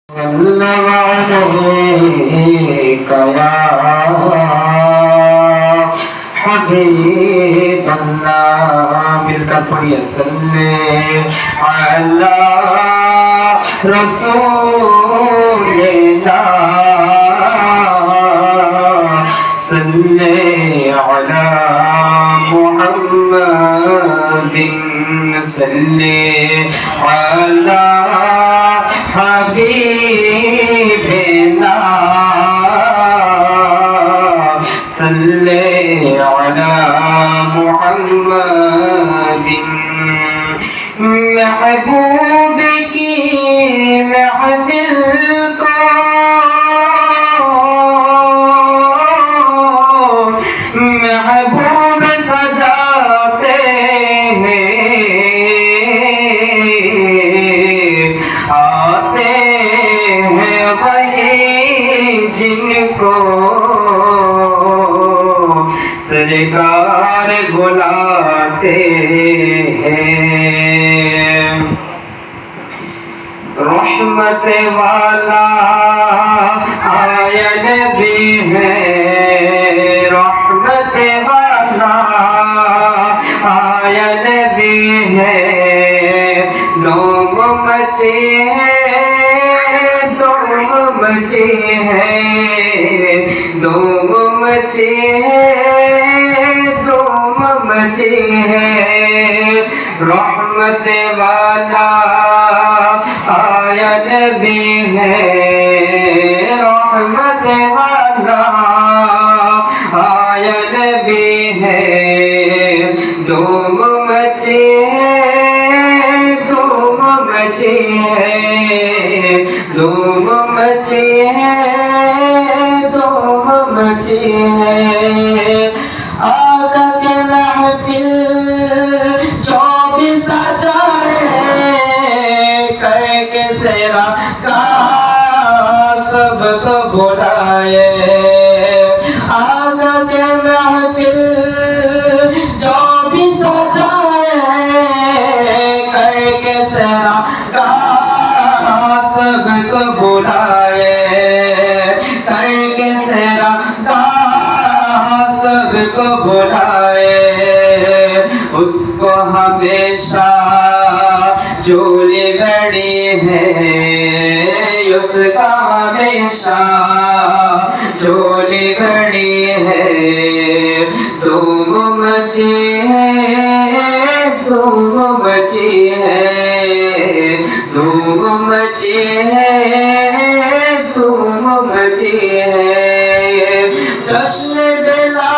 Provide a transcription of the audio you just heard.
صلى عليك يا حبيب الله मिलकर पढ़िए सल्ले अला रसूलिल्लाह सल्ले अला मुहम्मदिन सल्ले अला हबीबिना सल्ले अला मुहम्मदिन महबूब की महफिल को महबूब सजाते हैं आते हैं वही जिनको सरकार बुलाते हैं। रहमत वाला आया नबी है, रहमत वाला आया नबी है। धूम मची है, धूम मची है, धूम मची है, धूम मची है। रहमत वाला आया नबी है, रहमत वाला आया नबी है। धूम मची है, धूम मची है, धूम मची है, धूम मची है। आका के महफिल जो भी सजाए कह के सेरा का सबको बुलाए। आका के महफिल जो भी सजाए कह के सेरा का सबको बुलाए। कह के सेरा का सबको बुलाए। उसको हमेशा झोली बड़ी है, उसका हमेशा झोली बड़ी है। धूम मची है, धूम मची है, धूम मची है, धूम मची है। जश्न बिला